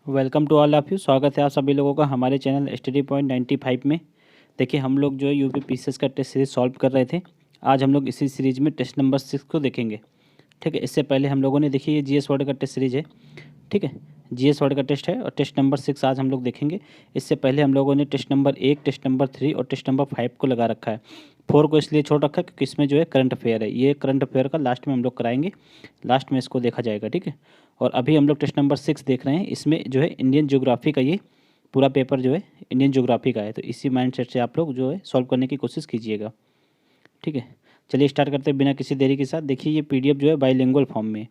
Welcome to all of you. स्वागत है आप सभी लोगों का हमारे चैनल स्टडी पॉइंट 95 में। देखिए हम लोग जो है यूपी पीसीएस का टेस्ट सीरीज़ सॉल्व कर रहे थे। आज हम लोग इसी सीरीज़ में टेस्ट नंबर 6 को देखेंगे। ठीक है, इससे पहले हम लोगों ने देखिए ये जीएस वर्ड का टेस्ट सीरीज़ है। ठीक है, जीएस वर्ड का टेस्ट है और टेस्ट नंबर 6 आज हम लोग देखेंगे। इससे पहले हम लोगों ने टेस्ट नंबर 1, टेस्ट नंबर 3 और टेस्ट नंबर 5 को लगा रखा है। 4 को इसलिए छोड़ रखा है क्योंकि इसमें जो है करंट अफेयर है। ये करंट अफेयर का लास्ट में हम लोग कराएंगे, लास्ट में इसको देखा जाएगा। ठीक है, और अभी हम लोग टेस्ट नंबर 6 देख रहे हैं। इसमें जो है इंडियन ज्योग्राफी का ये पूरा पेपर जो है इंडियन ज्योग्राफी का है, तो इसी माइंडसेट से आप लोग जो है सॉल्व करने की कोशिश कीजिएगा। ठीक है, चलिए स्टार्ट करते हैं बिना किसी देरी के साथ। देखिए ये पीडीएफ जो है बाइलिंगुअल फॉर्म में है।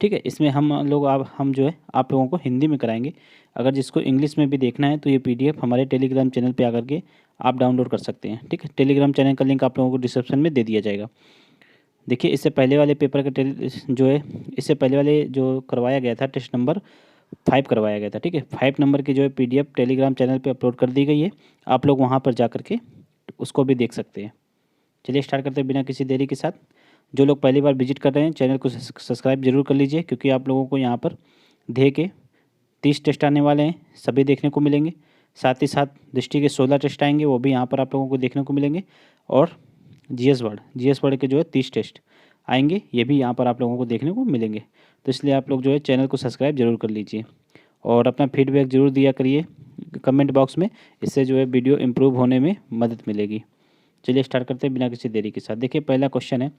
ठीक है, इसमें हम जो है आप लोगों को हिंदी में कराएंगे। अगर जिसको इंग्लिश में भी देखना है तो ये पीडीएफ हमारे टेलीग्राम चैनल पे आकर के आप डाउनलोड कर सकते हैं। ठीक है, टेलीग्राम चैनल का लिंक आप लोगों को डिस्क्रिप्शन में दे दिया जाएगा। देखिए इससे पहले वाले पेपर का जो है इससे पहले वाले जो करवाया गया था टेस्ट नंबर 5 करवाया गया था। ठीक है, 5 नंबर की जो है पीडीएफ टेलीग्राम चैनल पे अपलोड कर दी गई है। आप लोग वहाँ पर जा कर के उसको भी देख सकते हैं। चलिए स्टार्ट करते हैं बिना किसी देरी के साथ। जो लोग पहली बार विजिट कर रहे हैं चैनल को सब्सक्राइब जरूर कर लीजिए, क्योंकि आप लोगों को यहाँ पर धे के 30 टेस्ट आने वाले हैं, सभी देखने को मिलेंगे। साथ ही साथ दृष्टि के 16 टेस्ट आएंगे, वो भी यहाँ पर आप लोगों को देखने को मिलेंगे। और जीएस वर्ड के जो है 30 टेस्ट आएंगे, ये भी यहाँ पर आप लोगों को देखने को मिलेंगे। तो इसलिए आप लोग जो है चैनल को सब्सक्राइब जरूर कर लीजिए और अपना फीडबैक जरूर दिया करिए कमेंट बॉक्स में। इससे जो है वीडियो इम्प्रूव होने में मदद मिलेगी। चलिए स्टार्ट करते हैं बिना किसी देरी के साथ। देखिए पहला क्वेश्चन है,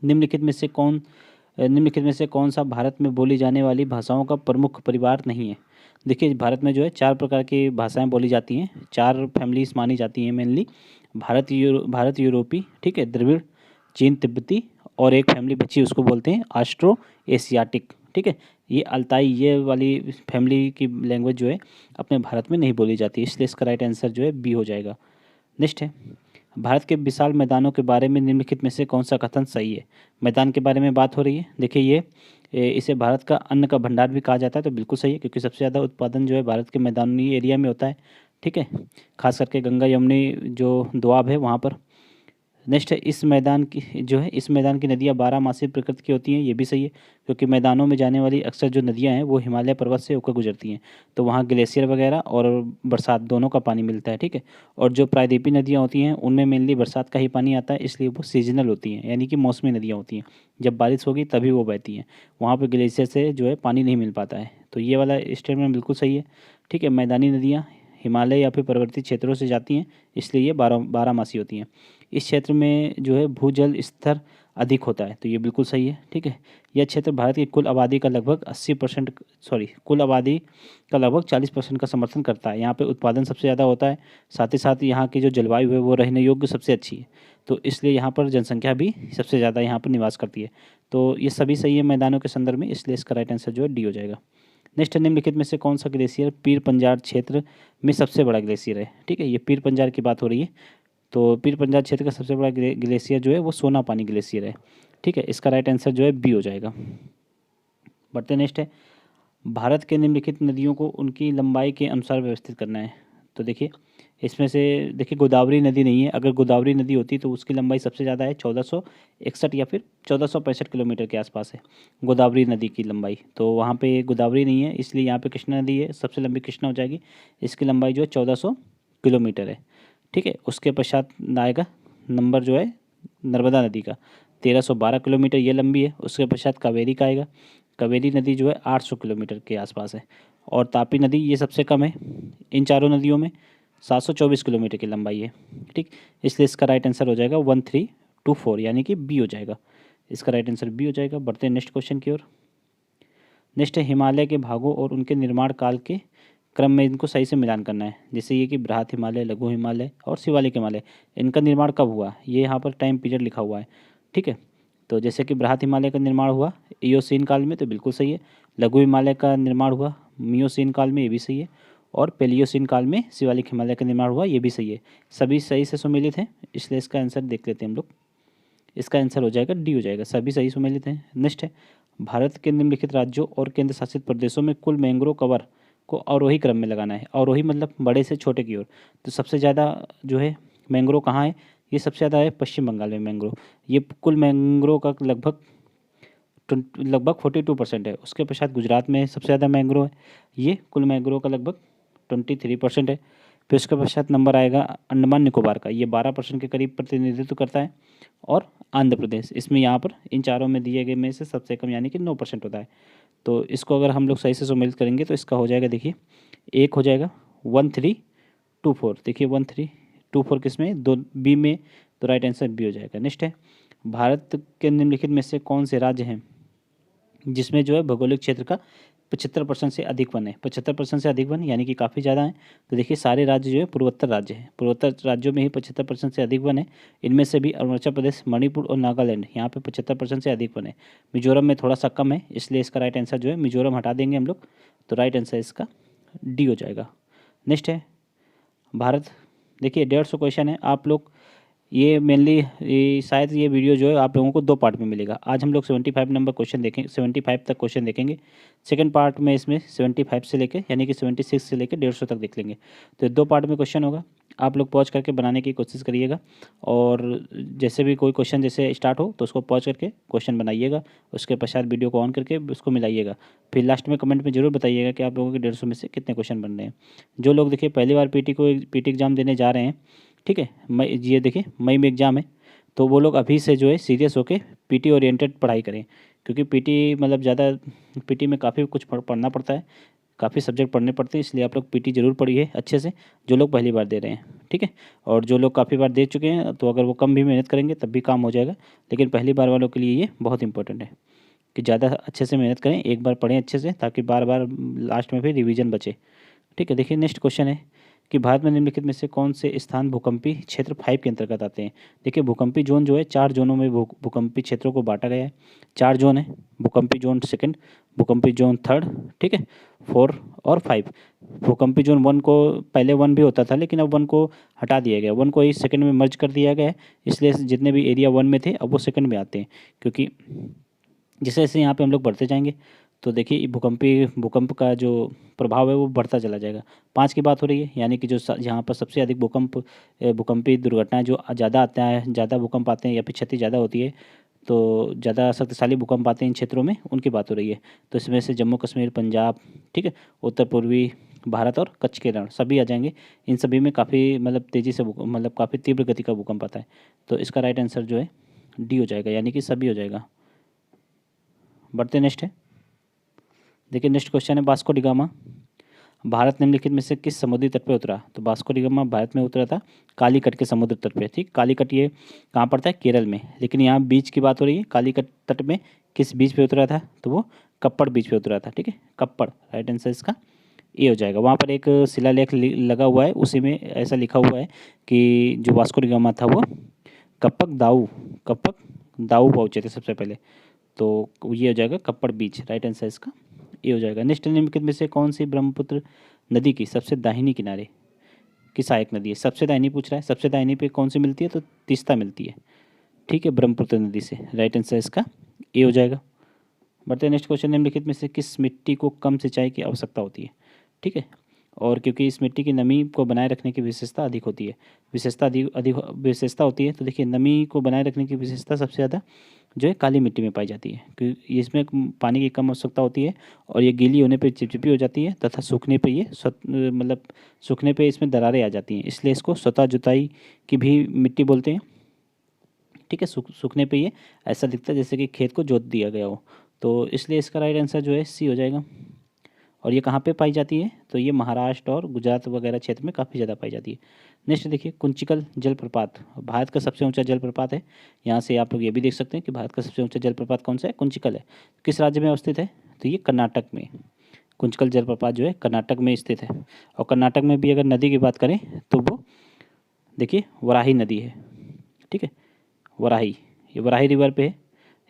निम्नलिखित में से कौन सा भारत में बोली जाने वाली भाषाओं का प्रमुख परिवार नहीं है। देखिए भारत में जो है 4 प्रकार की भाषाएं बोली जाती हैं, 4 फैमिलीज मानी जाती हैं मेनली। भारत यूरोपी, ठीक है, द्रविड़, चीन तिब्बती और एक फैमिली बची उसको बोलते हैं ऑस्ट्रो एशियाटिक। ठीक है, ये अल्ताई ये वाली फैमिली की लैंग्वेज जो है अपने भारत में नहीं बोली जाती, इसलिए इसका राइट आंसर जो है बी हो जाएगा। नेक्स्ट है, भारत के विशाल मैदानों के बारे में निम्नलिखित में से कौन सा कथन सही है। मैदान के बारे में बात हो रही है। देखिए इसे भारत का अन्न का भंडार भी कहा जाता है, तो बिल्कुल सही है, क्योंकि सबसे ज़्यादा उत्पादन जो है भारत के मैदानी एरिया में होता है। ठीक है, खास करके गंगा यमुनी जो दोआब है वहाँ पर। नेक्स्ट है, इस मैदान की नदियाँ 12 मासी प्रकृति की होती हैं, ये भी सही है, क्योंकि मैदानों में जाने वाली अक्सर जो नदियाँ हैं वो हिमालय पर्वत से होकर गुजरती हैं, तो वहाँ ग्लेशियर वगैरह और बरसात दोनों का पानी मिलता है। ठीक है, और जो प्रायद्वीपीय नदियाँ होती हैं उनमें मेनली बरसात का ही पानी आता है, इसलिए वो सीजनल होती हैं, यानी कि मौसमी नदियाँ होती हैं। जब बारिश होगी तभी वो बहती हैं, वहाँ पर ग्लेशियर से जो है पानी नहीं मिल पाता है, तो ये वाला स्टेटमेंट बिल्कुल सही है। ठीक है, मैदानी नदियाँ हिमालय या फिर पर्वतीय क्षेत्रों से जाती हैं, इसलिए ये 12 मासी होती हैं। इस क्षेत्र में जो है भूजल स्तर अधिक होता है, तो ये बिल्कुल सही है। ठीक है, यह क्षेत्र भारत की कुल आबादी का लगभग 80% कुल आबादी का लगभग 40% का समर्थन करता है। यहाँ पे उत्पादन सबसे ज़्यादा होता है, साथ ही साथ यहाँ की जो जलवायु है वो रहने योग्य सबसे अच्छी है, तो इसलिए यहाँ पर जनसंख्या भी सबसे ज़्यादा यहाँ पर निवास करती है। तो ये सभी सही है मैदानों के संदर्भ में, इसलिए इसका राइट आंसर जो है डी हो जाएगा। नेक्स्ट, निम्नलिखित में से कौन सा ग्लेशियर पीर पंजाल क्षेत्र में सबसे बड़ा ग्लेशियर है। ठीक है, ये पीर पंजाल की बात हो रही है, तो पीर पंजाल क्षेत्र का सबसे बड़ा ग्लेशियर जो है वो सोना पानी ग्लेशियर है। ठीक है, इसका राइट आंसर जो है बी हो जाएगा। बढ़ते नेक्स्ट है, भारत के निम्नलिखित नदियों को उनकी लंबाई के अनुसार व्यवस्थित करना है। तो देखिए इसमें से देखिए गोदावरी नदी नहीं है, अगर गोदावरी नदी होती तो उसकी लंबाई सबसे ज़्यादा है 1461 या फिर 1465 किलोमीटर के आसपास है गोदावरी नदी की लंबाई, तो वहाँ पे गोदावरी नहीं है, इसलिए यहाँ पे कृष्णा नदी है, सबसे लंबी कृष्णा हो जाएगी। इसकी लंबाई जो है 1400 किलोमीटर है। ठीक है, उसके पश्चात आएगा नंबर जो है नर्मदा नदी का, 1312 किलोमीटर ये लंबी है। उसके पश्चात कावेरी का आएगा, कावेरी नदी जो है 800 किलोमीटर के आसपास है। और तापी नदी ये सबसे कम है इन चारों नदियों में, 724 किलोमीटर की लंबाई है। ठीक, इसलिए इसका राइट आंसर हो जाएगा 1324, यानी कि बी हो जाएगा। इसका राइट आंसर बी हो जाएगा। बढ़ते हैं नेक्स्ट क्वेश्चन की ओर। नेक्स्ट है, हिमालय के भागों और उनके निर्माण काल के क्रम में इनको सही से मिलान करना है। जैसे ये कि बृहत हिमालय, लघु हिमालय और शिवालिक हिमालय, इनका निर्माण कब हुआ, ये यहाँ पर टाइम पीरियड लिखा हुआ है। ठीक है, तो जैसे कि बृहत हिमालय का निर्माण हुआ इयोसीन काल में, तो बिल्कुल सही है। लघु हिमालय का निर्माण हुआ मियोसीन काल में, ये भी सही है। और पेलियोसीन काल में शिवालिक हिमालय का निर्माण हुआ, ये भी सही है। सभी सही से सुमेलित हैं, इसलिए इसका आंसर देख लेते हैं हम लोग। इसका आंसर हो जाएगा डी हो जाएगा, सभी सही सुमेलित हैं। नेक्स्ट है, भारत के निम्नलिखित राज्यों और केंद्र शासित प्रदेशों में कुल मैंग्रोव कवर को अवरोही क्रम में लगाना है। अवरोही मतलब बड़े से छोटे की ओर, तो सबसे ज़्यादा जो है मैंग्रोव कहाँ है, ये सबसे ज़्यादा है पश्चिम बंगाल में मैंग्रोव। ये कुल मैंग्रोव का लगभग लगभग 42% है। उसके पश्चात गुजरात में सबसे ज़्यादा मैंग्रोव है, ये कुल मैंग्रोव का लगभग 23% है। फिर उसके पश्चात नंबर आएगा अंडमान निकोबार का, ये 12% के करीब प्रतिनिधित्व करता है। और आंध्र प्रदेश, इसमें यहाँ पर इन चारों में दिए गए में से सबसे कम यानी कि 9% होता है। तो इसको अगर हम लोग सही से सम्मिलित करेंगे तो इसका हो जाएगा, देखिए एक हो जाएगा 1324, देखिए 1324 किस में, दो बी में, तो राइट आंसर बी हो जाएगा। नेक्स्ट है, भारत के निम्नलिखित में से कौन से राज्य हैं जिसमें जो है भौगोलिक क्षेत्र का 75% से अधिक वन है। 75% से अधिक वन यानी कि काफ़ी ज़्यादा है। तो देखिए सारे राज्य जो है पूर्वोत्तर राज्य हैं, पूर्वोत्तर राज्यों में ही 75% से अधिक वन है। इनमें से भी अरुणाचल प्रदेश, मणिपुर और नागालैंड, यहाँ पे 75% से अधिक वन है। मिजोरम में थोड़ा सा कम है, इसलिए इसका राइट आंसर जो है मिजोरम हटा देंगे हम लोग, तो राइट आंसर इसका डी हो जाएगा। नेक्स्ट है भारत, देखिए 150 क्वेश्चन है। आप लोग ये मेनली शायद ये वीडियो जो है आप लोगों को 2 पार्ट में मिलेगा। आज हम लोग 75 नंबर क्वेश्चन देखेंगे, 75 तक क्वेश्चन देखेंगे। सेकंड पार्ट में इसमें 75 से लेके यानी कि 76 से लेके 150 तक देख लेंगे। तो 2 पार्ट में क्वेश्चन होगा, आप लोग पॉज करके बनाने की कोशिश करिएगा। और जैसे भी कोई क्वेश्चन जैसे स्टार्ट हो तो उसको पॉज करके क्वेश्चन बनाइएगा, उसके पश्चात वीडियो को ऑन करके उसको मिलाइएगा। फिर लास्ट में कमेंट में जरूर बताइएगा कि आप लोगों के 150 में से कितने क्वेश्चन बन रहे हैं। जो लोग देखिए पहली बार पीटी एग्ज़ाम देने जा रहे हैं, ठीक है, मई, ये देखिए मई में एग्ज़ाम है, तो वो लोग अभी से जो है सीरियस होके पीटी ओरिएंटेड पढ़ाई करें। क्योंकि पीटी मतलब ज़्यादा, पीटी में काफ़ी कुछ पढ़ना पड़ता है, काफ़ी सब्जेक्ट पढ़ने पड़ते हैं, इसलिए आप लोग पीटी ज़रूर पढ़िए अच्छे से, जो लोग पहली बार दे रहे हैं, ठीक है। और जो लोग काफ़ी बार दे चुके हैं तो अगर वो कम भी मेहनत करेंगे तब भी काम हो जाएगा, लेकिन पहली बार वालों के लिए ये बहुत इंपॉर्टेंट है कि ज़्यादा अच्छे से मेहनत करें, एक बार पढ़ें अच्छे से, ताकि बार बार लास्ट में फिर रिवीजन बचे, ठीक है। देखिए नेक्स्ट क्वेश्चन है कि भारत में निम्नलिखित में से कौन से स्थान भूकंपी क्षेत्र 5 के अंतर्गत आते हैं। देखिए भूकंपी जोन जो है 4 जोनों में भूकंपी क्षेत्रों को बांटा गया है। 4 जोन है, भूकंपी जोन सेकंड, भूकंपी जोन थर्ड, ठीक है, 4 और 5। भूकंपी जोन 1 को पहले 1 भी होता था, लेकिन अब 1 को हटा दिया गया, 1 को ही सेकंड में मर्ज कर दिया गया है, इसलिए जितने भी एरिया 1 में थे अब वो सेकंड में आते हैं। क्योंकि जैसे जैसे यहाँ पे हम लोग बढ़ते जाएंगे तो देखिए भूकंप का जो प्रभाव है वो बढ़ता चला जाएगा। 5 की बात हो रही है, यानी कि जो जहाँ पर सबसे अधिक भूकंपी दुर्घटनाएं जो ज़्यादा आता है, ज़्यादा भूकंप आते हैं या फिर क्षति ज़्यादा होती है, तो ज़्यादा शक्तिशाली भूकंप आते हैं इन क्षेत्रों में, उनकी बात हो रही है। तो इसमें से जम्मू कश्मीर, पंजाब, ठीक है, उत्तर पूर्वी भारत और कच्छ के रण सभी आ जाएंगे। इन सभी में काफ़ी मतलब तेज़ी से मतलब काफ़ी तीव्र गति का भूकंप आता है। तो इसका राइट आंसर जो है डी हो जाएगा, यानी कि सभी हो जाएगा। बढ़ते नेक्स्ट है, देखिए नेक्स्ट क्वेश्चन है, वास्को डी गामा भारत निम्नलिखित में से किस समुद्री तट पर उतरा। तो वास्को डी गामा भारत में उतरा था कालीकट के समुद्र तट पे, ठीक। कालीकट ये कहाँ पड़ता है, केरल में, लेकिन यहाँ बीच की बात हो रही है। कालीकट तट में किस बीच पे उतरा था, तो वो कप्पड़ बीच पे उतरा था, ठीक है, कप्पड़, राइट आंसर इसका ए हो जाएगा। वहाँ पर एक शिलालेख लगा हुआ है, उसी में ऐसा लिखा हुआ है कि जो वास्को डी गामा था वो कप्पक दाऊ पहुँचे थे सबसे पहले, तो ये हो जाएगा कप्पड़ बीच, राइट आंसर इसका ये हो जाएगा। नेक्स्ट निम्नलिखित में से कौन सी ब्रह्मपुत्र नदी की सबसे दाहिनी किनारे की सहायक नदी है। सबसे दाहिनी पूछ रहा है, सबसे दाहिनी पे कौन सी मिलती है, तो तीस्ता मिलती है, ठीक है, ब्रह्मपुत्र नदी से, राइट आंसर इसका ए हो जाएगा। बढ़ते नेक्स्ट क्वेश्चन, निम्नलिखित में से किस मिट्टी को कम सिंचाई की आवश्यकता होती है, ठीक है। और क्योंकि इस मिट्टी की नमी को बनाए रखने की विशेषता अधिक होती है, विशेषता होती है, तो देखिए नमी को बनाए रखने की विशेषता सबसे ज़्यादा जो है काली मिट्टी में पाई जाती है, क्योंकि इसमें पानी की कम आवश्यकता होती है और ये गीली होने पे चिपचिपी हो जाती है, तथा सूखने पे ये मतलब सूखने पे इसमें दरारें आ जाती हैं, इसलिए इसको स्वतः जुताई की भी मिट्टी बोलते हैं, ठीक है। सूखने पे ये ऐसा दिखता है जैसे कि खेत को जोत दिया गया हो, तो इसलिए इसका राइट आंसर जो है सी हो जाएगा। और ये कहाँ पे पाई जाती है, तो ये महाराष्ट्र और गुजरात वगैरह क्षेत्र में काफ़ी ज़्यादा पाई जाती है। नेक्स्ट देखिए, कुंचिकल जलप्रपात भारत का सबसे ऊंचा जलप्रपात है। यहाँ से आप लोग ये भी देख सकते हैं कि भारत का सबसे ऊंचा जलप्रपात कौन सा है, कुंचिकल है। किस राज्य में अवस्थित है, तो ये कर्नाटक में, कुंचिकल जलप्रपात जो है कर्नाटक में स्थित है। और कर्नाटक में भी अगर नदी की बात करें तो वो देखिए वराही नदी है, ठीक है, वराही, ये वराही रिवर पे है,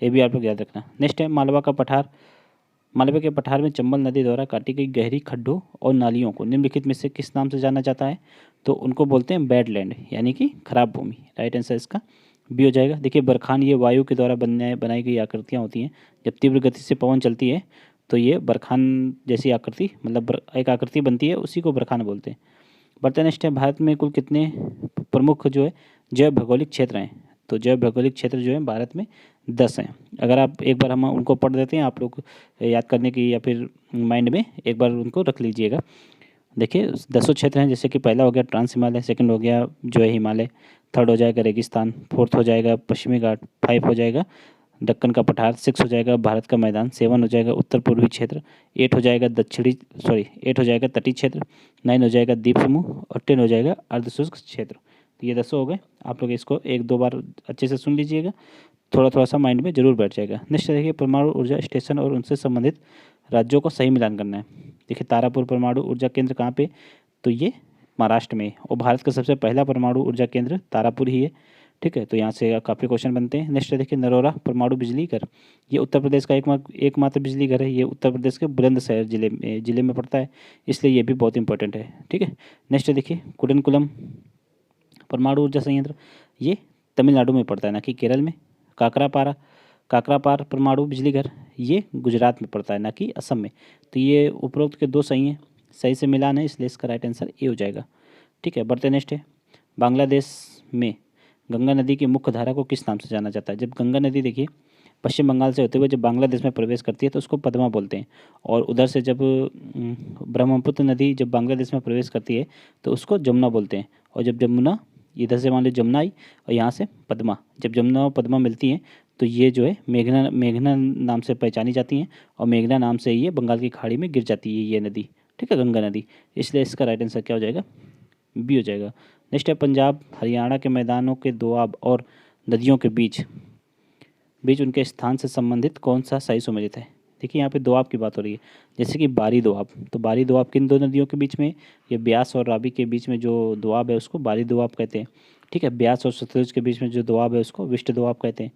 ये भी आप लोग याद रखना। नेक्स्ट है मालवा का पठार, मालवे के पठार में चंबल नदी द्वारा काटी गई गहरी खड्डों और नालियों को निम्नलिखित में से किस नाम से जाना जाता है, तो उनको बोलते हैं बैडलैंड, यानी कि खराब भूमि, राइट आंसर इसका बी हो जाएगा। देखिए बरखान ये वायु के द्वारा बनाई गई आकृतियाँ होती हैं, जब तीव्र गति से पवन चलती है तो ये बरखान जैसी आकृति मतलब एक आकृति बनती है, उसी को बरखान बोलते हैं। बढ़ते नेक्स्ट है, भारत में कुल कितने प्रमुख जो है जैव भौगोलिक क्षेत्र हैं, तो जैव भौगोलिक क्षेत्र जो है भारत में 10 हैं। अगर आप एक बार हम उनको पढ़ देते हैं, आप लोग याद करने की या फिर माइंड में एक बार उनको रख लीजिएगा। देखिए 10 क्षेत्र हैं, जैसे कि पहला हो गया ट्रांस हिमालय, सेकंड हो गया जो है हिमालय, थर्ड हो जाएगा रेगिस्तान, फोर्थ हो जाएगा पश्चिमी घाट, 5 हो जाएगा दक्कन का पठार, 6 हो जाएगा भारत का मैदान, 7 हो जाएगा उत्तर पूर्वी क्षेत्र, 8 हो जाएगा 8 हो जाएगा तटीय क्षेत्र, 9 हो जाएगा द्वीप समूह और 10 हो जाएगा अर्धशुष्क क्षेत्र। तो ये 10 हो गए। आप लोग इसको एक दो बार अच्छे से सुन लीजिएगा, थोड़ा थोड़ा सा माइंड में जरूर बैठ जाएगा। नेक्स्ट देखिए परमाणु ऊर्जा स्टेशन और उनसे संबंधित राज्यों को सही मिलान करना है। देखिए तारापुर परमाणु ऊर्जा केंद्र कहाँ पे, तो ये महाराष्ट्र में, और भारत का सबसे पहला परमाणु ऊर्जा केंद्र तारापुर ही है। ठीक है, तो यहाँ से काफ़ी क्वेश्चन बनते हैं। नेक्स्ट देखिए नरोरा परमाणु बिजली घर, ये उत्तर प्रदेश का एकमात्र बिजली घर है। ये उत्तर प्रदेश के बुलंदशहर जिले में पड़ता है, इसलिए ये भी बहुत इंपॉर्टेंट है। ठीक है, नेक्स्ट देखिए कुडनकुलम परमाणु ऊर्जा संयंत्र, ये तमिलनाडु में पड़ता है ना कि केरल में। काकरापार परमाणु बिजली घर, ये गुजरात में पड़ता है ना कि असम में। तो ये उपरोक्त के दो सही हैं, सही से मिलान है, इसलिए इसका राइट आंसर ए हो जाएगा। ठीक है, बढ़ते नेक्स्ट है। बांग्लादेश में गंगा नदी की मुख्य धारा को किस नाम से जाना जाता है। जब गंगा नदी देखिए पश्चिम बंगाल से होते हुए जब बांग्लादेश में प्रवेश करती है तो उसको पद्मा बोलते हैं, और उधर से जब ब्रह्मपुत्र नदी जब बांग्लादेश में प्रवेश करती है तो उसको जमुना बोलते हैं। और जब जमुना इधर से मान लो जमुना आई और यहाँ से पद्मा, जब जमुना और पद्मा मिलती हैं तो ये जो है मेघना नाम से पहचानी जाती हैं, और मेघना नाम से ये बंगाल की खाड़ी में गिर जाती है ये नदी। ठीक है, गंगा नदी, इसलिए इसका राइट आंसर क्या हो जाएगा, बी हो जाएगा। नेक्स्ट है पंजाब हरियाणा के मैदानों के दोआब और नदियों के बीच उनके स्थान से संबंधित कौन सा सही सुमेलित है। देखिए यहाँ पे दोआब की बात हो रही है, जैसे कि बारी दोआब, तो बारी दोआब किन दो नदियों के बीच में, ये ब्यास और रावी के बीच में जो दोआब है उसको बारी दोआब कहते हैं। ठीक है, ब्यास और सतलुज के बीच में जो दोआब है उसको विष्ट दोआब कहते हैं।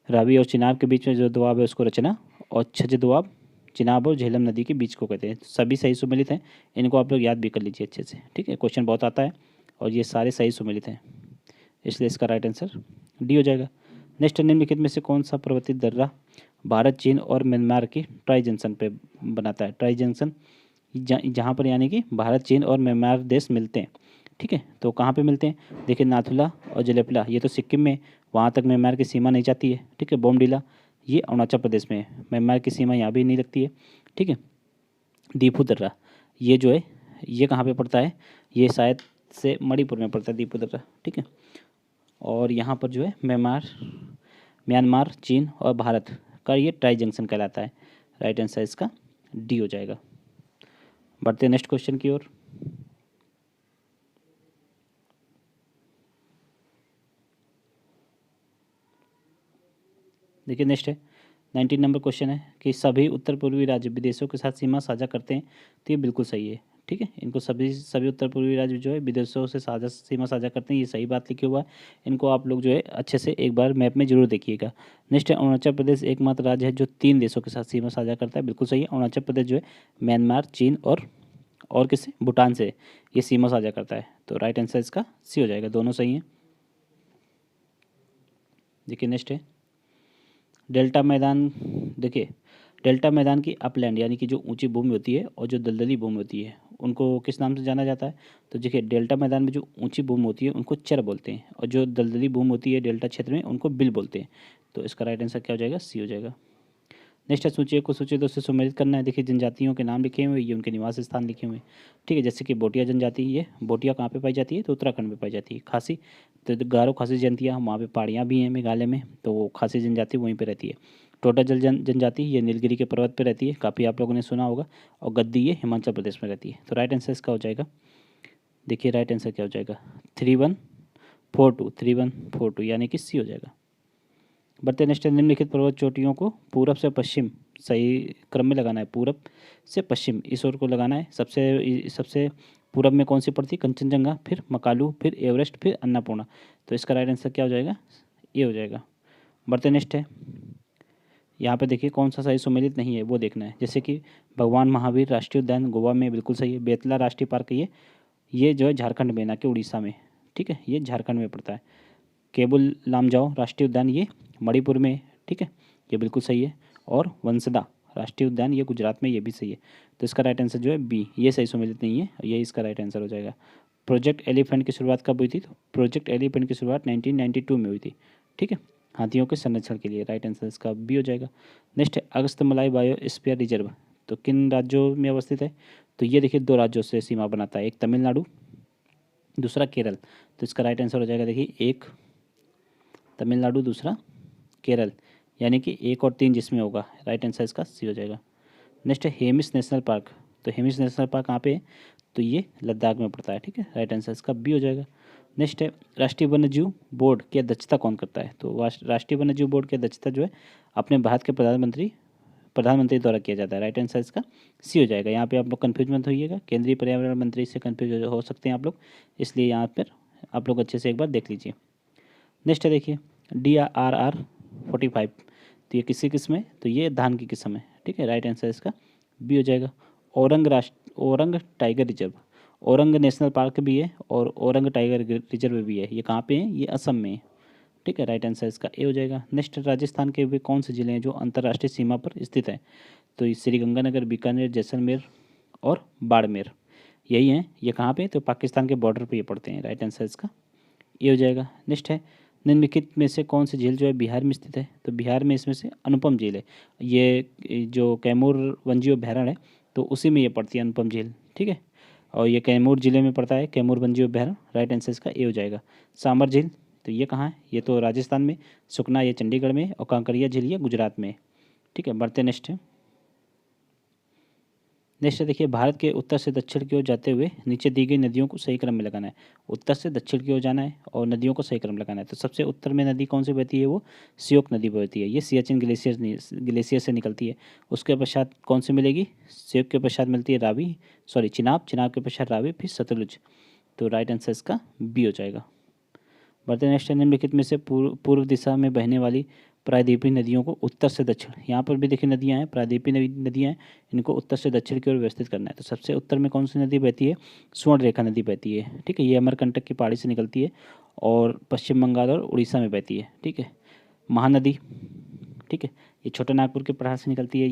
रावी और चिनाब के बीच में जो दोआब है उसको रचना, और छज दोआब चिनाब और झेलम नदी के बीच को कहते हैं। सभी सही सुमेलित हैं, इनको आप लोग याद भी कर लीजिए अच्छे से। ठीक है, क्वेश्चन बहुत आता है और ये सारे सही सुमेलित हैं, इसलिए इसका राइट आंसर डी हो जाएगा। नेक्स्ट, निम्नलिखित में से कौन सा पर्वतीय दर्रा भारत चीन और म्यांमार की ट्राई जंक्शन पे बनाता है। ट्राई जंक्शन जहाँ पर यानी कि भारत चीन और म्यांमार देश मिलते हैं। ठीक है, तो कहाँ पे मिलते हैं, देखिए नाथुला और जलेपला ये तो सिक्किम में, वहाँ तक म्यांमार की सीमा नहीं जाती है। ठीक है, बोमडीला ये अरुणाचल प्रदेश में है, म्यांमार की सीमा यहाँ भी नहीं लगती है। ठीक है, दीपू दर्रा ये जो है ये कहाँ पे पड़ता है, ये शायद से मणिपुर में पड़ता है दीपू दर्रा। ठीक है, और यहाँ पर जो है म्यांमार चीन और भारत का ये ट्राई जंक्शन कहलाता है। राइट आंसर इसका डी हो जाएगा। बढ़ते नेक्स्ट क्वेश्चन की ओर। देखिए नेक्स्ट है 19 नंबर क्वेश्चन है कि सभी उत्तर पूर्वी राज्य विदेशों के साथ सीमा साझा करते हैं। तो ये बिल्कुल सही है। ठीक है, इनको सभी उत्तर पूर्वी राज्य जो है विदेशों से सीमा साझा करते हैं, ये सही बात लिखी हुआ है। इनको आप लोग जो है अच्छे से एक बार मैप में जरूर देखिएगा। नेक्स्ट है अरुणाचल प्रदेश एकमात्र राज्य है जो 3 देशों के साथ सीमा साझा करता है। बिल्कुल सही है, अरुणाचल प्रदेश जो है म्यांमार चीन और किससे, भूटान से ये सीमा साझा करता है। तो राइट आंसर इसका सी हो जाएगा, दोनों सही हैं। देखिए नेक्स्ट है डेल्टा मैदान। देखिए डेल्टा मैदान की अपलैंड यानी कि जो ऊंची भूमि होती है और जो दलदली भूमि होती है उनको किस नाम से जाना जाता है। तो देखिए डेल्टा मैदान में जो ऊंची भूमि होती है उनको चर बोलते हैं, और जो दलदली भूमि होती है डेल्टा क्षेत्र में उनको बिल बोलते हैं। तो इसका राइट आंसर क्या हो जाएगा, सी हो जाएगा। नेक्स्ट है सूची को सूची 2 से सुमेलित करना है। देखिए जनजातियों के नाम लिखे हुए, ये उनके निवास स्थान लिखे हुए हैं। ठीक है, जैसे कि बोटिया जनजाति, ये बोटिया कहाँ पे पाई जाती है, तो उत्तराखंड में पाई जाती है। खासी तो गारो खासी जनतियाँ, वहाँ पे पहाड़ियाँ भी हैं मेघालय में, तो वो खासी जनजाति वहीं पे रहती है। टोटा जल जनजाति ये नीलगिरी के पर्वत पे रहती है, काफ़ी आप लोगों ने सुना होगा। और गद्दी ये हिमाचल प्रदेश में रहती है। तो राइट आंसर इसका हो जाएगा, देखिए राइट आंसर क्या हो जाएगा, 3142 यानी कि सी हो जाएगा। बढ़ते नेक्स्ट निम्नलिखित पर्वत चोटियों को पूरब से पश्चिम सही क्रम में लगाना है। पूरब से पश्चिम इस ओर को लगाना है। सबसे पूरब में कौन सी पड़ती है, कंचनजंगा, फिर मकालू, फिर एवरेस्ट, फिर अन्नपूर्णा। तो इसका राइट आंसर क्या हो जाएगा, ये हो जाएगा। बढ़ते नेक्स्ट है, यहाँ पे देखिए कौन सा सही सुमेलित नहीं है वो देखना है। जैसे कि भगवान महावीर राष्ट्रीय उद्यान गोवा में, बिल्कुल सही है। बेतला राष्ट्रीय पार्क ये जो है झारखंड में ना कि उड़ीसा में। ठीक है, ये झारखंड में पड़ता है। केबुल लामजाओ राष्ट्रीय उद्यान ये मणिपुर में। ठीक है, ये बिल्कुल सही है। और वंसदा राष्ट्रीय उद्यान ये गुजरात में, ये भी सही है। तो इसका राइट आंसर जो है बी, ये सही सुमेलित नहीं है, ये इसका राइट आंसर हो जाएगा। प्रोजेक्ट एलिफेंट की शुरुआत कब हुई थी? तो प्रोजेक्ट एलिफेंट की शुरुआत 1992 में हुई थी। ठीक है, हाथियों के संरक्षण के लिए। राइट आंसर इसका बी हो जाएगा। नेक्स्ट है अगस्तमलाई बायोस्फीयर रिजर्व, तो किन राज्यों में अवस्थित है? तो ये देखिए 2 राज्यों से सीमा बनाता है, एक तमिलनाडु, दूसरा केरल। तो इसका राइट आंसर हो जाएगा देखिए, एक तमिलनाडु, दूसरा केरल, यानी कि 1 और 3 जिसमें होगा। राइट आंसर इसका सी हो जाएगा। नेक्स्ट है हेमिस नेशनल पार्क, तो हेमिस नेशनल पार्क कहाँ पे है? तो ये लद्दाख में पड़ता है। ठीक है, राइट आंसर इसका बी हो जाएगा। नेक्स्ट है राष्ट्रीय वन्यजीव बोर्ड की अध्यक्षता कौन करता है? तो राष्ट्रीय वन्यजीव बोर्ड की अध्यक्षता जो है अपने भारत के प्रधानमंत्री द्वारा किया जाता है। राइट आंसर इसका सी हो जाएगा। यहाँ पे आप लोग कन्फ्यूज मत होइएगा, केंद्रीय पर्यावरण मंत्री से कन्फ्यूज हो सकते हैं आप लोग, इसलिए यहाँ पर आप लोग अच्छे से एक बार देख लीजिए। नेक्स्ट है देखिए DRR 45, तो ये किसी किस्म है? तो ये धान की किस्म है। ठीक है, राइट आंसर इसका बी हो जाएगा। Orang tiger reserve, Orang national park भी है और औरंग टाइगर रिजर्व भी है। ये कहाँ पे है? ये असम में है। ठीक है, राइट आंसर इसका ए हो जाएगा। नेक्स्ट राजस्थान के वे कौन से जिले हैं जो अंतर्राष्ट्रीय सीमा पर स्थित है? तो ये श्रीगंगानगर, बीकानेर, जैसलमेर और बाड़मेर, यही हैं। ये कहाँ पे? तो पाकिस्तान के बॉर्डर पे ये पड़ते हैं। राइट आंसर इसका ये हो जाएगा। नेक्स्ट है निम्नलिखित में से कौन सी झील जो है बिहार में स्थित है? तो बिहार में इसमें से अनुपम झील है। ये जो कैमूर वन्यजीव अभयारण्य है तो उसी में ये पड़ती है अनुपम झील। ठीक है, और ये कैमूर जिले में पड़ता है, कैमूर वन्यजीव अभयारण्य। राइट आंसर इसका ए हो जाएगा। सामर झील, तो ये कहाँ है? ये तो राजस्थान में। सुखना ये चंडीगढ़ में, और कांकरिया झील ये गुजरात में। ठीक है, बढ़ते नेक्स्ट है। नेक्स्ट देखिए भारत के उत्तर से दक्षिण की ओर जाते हुए नीचे दी गई नदियों को सही क्रम में लगाना है। उत्तर से दक्षिण की ओर जाना है और नदियों को सही क्रम लगाना है। तो सबसे उत्तर में नदी कौन सी बहती है? वो सियोक नदी बहती है। ये सियाचिन ग्लेशियर से निकलती है। उसके पश्चात कौन सी मिलेगी? सियोक के पश्चात मिलती है चिनाब, चिनाब के पश्चात रावी, फिर सतलुज। तो राइट आंसर इसका बी हो जाएगा। बढ़ते नेक्स्ट निम्नलिखित में से पूर्व दिशा में बहने वाली प्रायद्वीपीय नदियों को उत्तर से दक्षिण, यहाँ पर भी देखिए नदियाँ हैं, प्रायद्वीपीय नदियाँ हैं, इनको उत्तर से दक्षिण की ओर व्यवस्थित करना है। तो सबसे उत्तर में कौन सी नदी बहती है? स्वर्ण रेखा नदी बहती है। ठीक है, ये अमरकंटक की पहाड़ी से निकलती है और पश्चिम बंगाल और उड़ीसा में बहती है। ठीक है, महानदी, ठीक है, ये छोटा नागपुर के पहाड़ से निकलती है।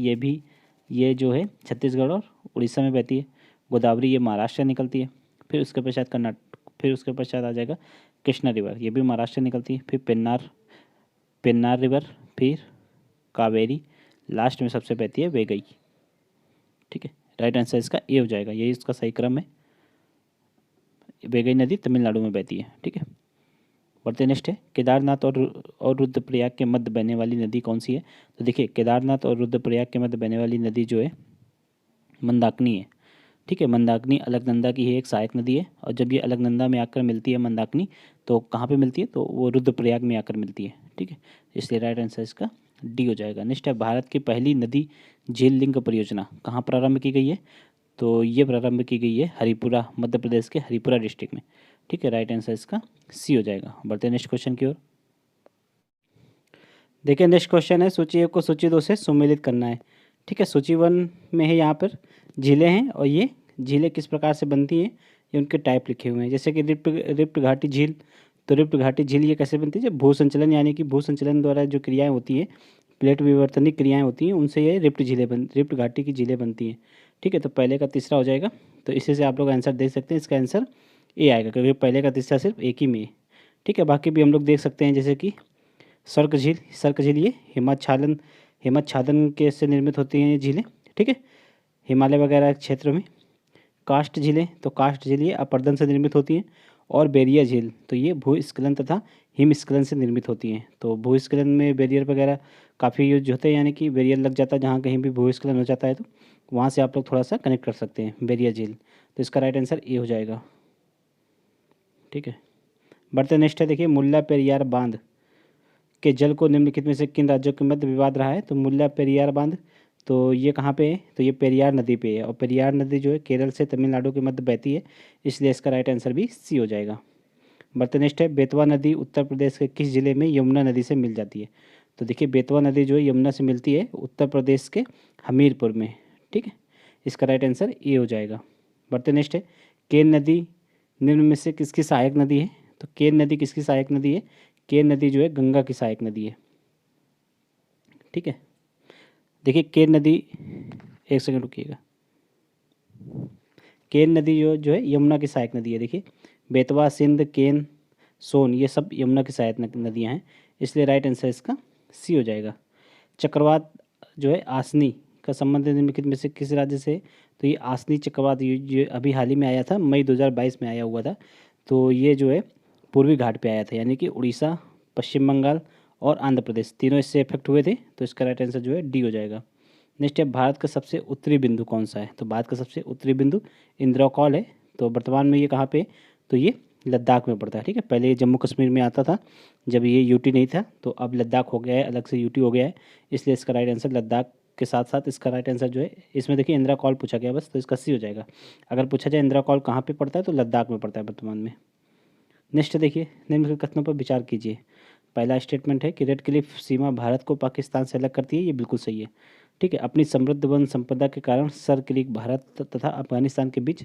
ये जो है छत्तीसगढ़ और उड़ीसा में बहती है। गोदावरी ये महाराष्ट्र से निकलती है। फिर उसके पश्चात फिर उसके पश्चात आ जाएगा कृष्णा रिवर, ये भी महाराष्ट्र से निकलती है। फिर पेन्नार रिवर, फिर कावेरी, लास्ट में सबसे बहती है वेगई। ठीक है, राइट आंसर इसका ए हो जाएगा, यही इसका सही क्रम है। वेगई नदी तमिलनाडु में बहती है। ठीक है, बढ़ते नेक्स्ट है केदारनाथ और रुद्रप्रयाग के मध्य बहने वाली नदी कौन सी है? तो देखिए केदारनाथ और रुद्रप्रयाग के मध्य बहने वाली नदी जो है मंदाकिनी है। ठीक है, मंदाकिनी अलकनंदा की है एक सहायक नदी है, और जब ये अलकनंदा में आकर मिलती है मंदाकिनी, तो कहाँ पे मिलती है? तो वो रुद्रप्रयाग में आकर मिलती है। ठीक है, इसलिए राइट आंसर इसका डी हो जाएगा। नेक्स्ट है भारत की पहली नदी झील लिंक परियोजना कहाँ प्रारंभ की गई है? तो ये प्रारंभ की गई है हरिपुरा, मध्य प्रदेश के हरिपुरा डिस्ट्रिक्ट में। ठीक है, राइट आंसर इसका सी हो जाएगा। बढ़ते नेक्स्ट क्वेश्चन की ओर। देखिए नेक्स्ट क्वेश्चन है सूची 1 को सूची 2 से सुमेलित करना है। ठीक है, सूची 1 में है यहाँ पर झीलें हैं, और ये झीलें किस प्रकार से बनती हैं ये उनके टाइप लिखे हुए हैं। जैसे कि रिप्ट घाटी झील, तो रिप्ट घाटी झील ये कैसे बनती है? जब भूसंचलन यानी कि भूसंचलन द्वारा जो क्रियाएं होती हैं, प्लेट विवर्तनिक क्रियाएं होती हैं, उनसे ये रिप्ट घाटी की झीलें बनती हैं। ठीक है, तो पहले का तीसरा हो जाएगा। तो इसी से आप लोग आंसर देख सकते हैं, इसका आंसर ए आएगा, क्योंकि पहले का तीसरा सिर्फ एक ही में है। ठीक है, बाकी भी हम लोग देख सकते हैं, जैसे कि सर्क झील ये हिमच्छादन के से निर्मित होती हैं ये झीलें। ठीक है, हिमालय वगैरह क्षेत्र में। कास्ट झीलें, तो कास्ट झील ये अपर्दन से निर्मित होती हैं। और बैरियर झील, तो ये भूस्खलन तथा हिमस्खलन से निर्मित होती हैं। तो भूस्खलन में बैरियर वगैरह काफ़ी यूज होते हैं, यानी कि बैरियर लग जाता है जहाँ कहीं भी भूस्खलन हो जाता है, तो वहाँ से आप लोग थोड़ा सा कनेक्ट कर सकते हैं बैरियर झील। तो इसका राइट आंसर ए हो जाएगा। ठीक है, बढ़ते नेक्स्ट है देखिए मुल्ला पेरियार बांध के जल को निम्नलिखित में से किन राज्यों के मध्य विवाद रहा है? तो मुल्ला पेरियार बांध, तो ये कहाँ पे है? तो ये पेरियार नदी पे है, और पेरियार नदी जो है केरल से तमिलनाडु के मध्य बहती है, इसलिए इसका राइट आंसर भी सी हो जाएगा। बढ़ते नेक्स्ट है बेतवा नदी उत्तर प्रदेश के किस जिले में यमुना नदी से मिल जाती है? तो देखिए बेतवा नदी जो है यमुना से मिलती है उत्तर प्रदेश के हमीरपुर में। ठीक है, इसका राइट आंसर ए हो जाएगा। बढ़ते नेक्स्ट है केन नदी निम्न में से किसकी सहायक नदी है? तो केन नदी किसकी सहायक नदी है? केन नदी जो है गंगा की सहायक नदी है। ठीक है, देखिए केन नदी, एक सेकंड रुकिएगा, केन नदी जो है यमुना की सहायक नदी है। देखिए बेतवा, सिंध, केन, सोन ये सब यमुना की सहायक नदियाँ हैं, इसलिए राइट आंसर इसका सी हो जाएगा। चक्रवात जो है आसनी का संबंध निम्नलिखित में से किस राज्य से है? तो ये आसनी चक्रवात ये अभी हाल ही में आया था, मई 2022 में आया हुआ था। तो ये जो है पूर्वी घाट पे आया था, यानी कि उड़ीसा, पश्चिम बंगाल और आंध्र प्रदेश तीनों इससे इफेक्ट हुए थे। तो इसका राइट आंसर जो है डी हो जाएगा। नेक्स्ट है, भारत का सबसे उत्तरी बिंदु कौन सा है? तो भारत का सबसे उत्तरी बिंदु इंद्रकौल है। तो वर्तमान में ये कहाँ पे है? तो ये लद्दाख में पड़ता है। ठीक है, पहले ये जम्मू कश्मीर में आता था जब ये यूटी नहीं था, तो अब लद्दाख हो गया है, अलग से यूटी हो गया है, इसलिए इसका राइट आंसर लद्दाख के साथ साथ इसका राइट आंसर जो है, इसमें देखिए इंदिरा कॉल पूछा गया बस, तो इसका सी हो जाएगा। अगर पूछा जाए इंदिरा कॉल कहाँ पे पड़ता है, तो लद्दाख में पड़ता है वर्तमान में। नेक्स्ट देखिए, निम्नलिखित कथनों पर विचार कीजिए। पहला स्टेटमेंट है कि रेड क्लिफ सीमा भारत को पाकिस्तान से अलग करती है, ये बिल्कुल सही है। ठीक है, अपनी समृद्ध वन संपदा के कारण सर क्लिक भारत तथा अफगानिस्तान के बीच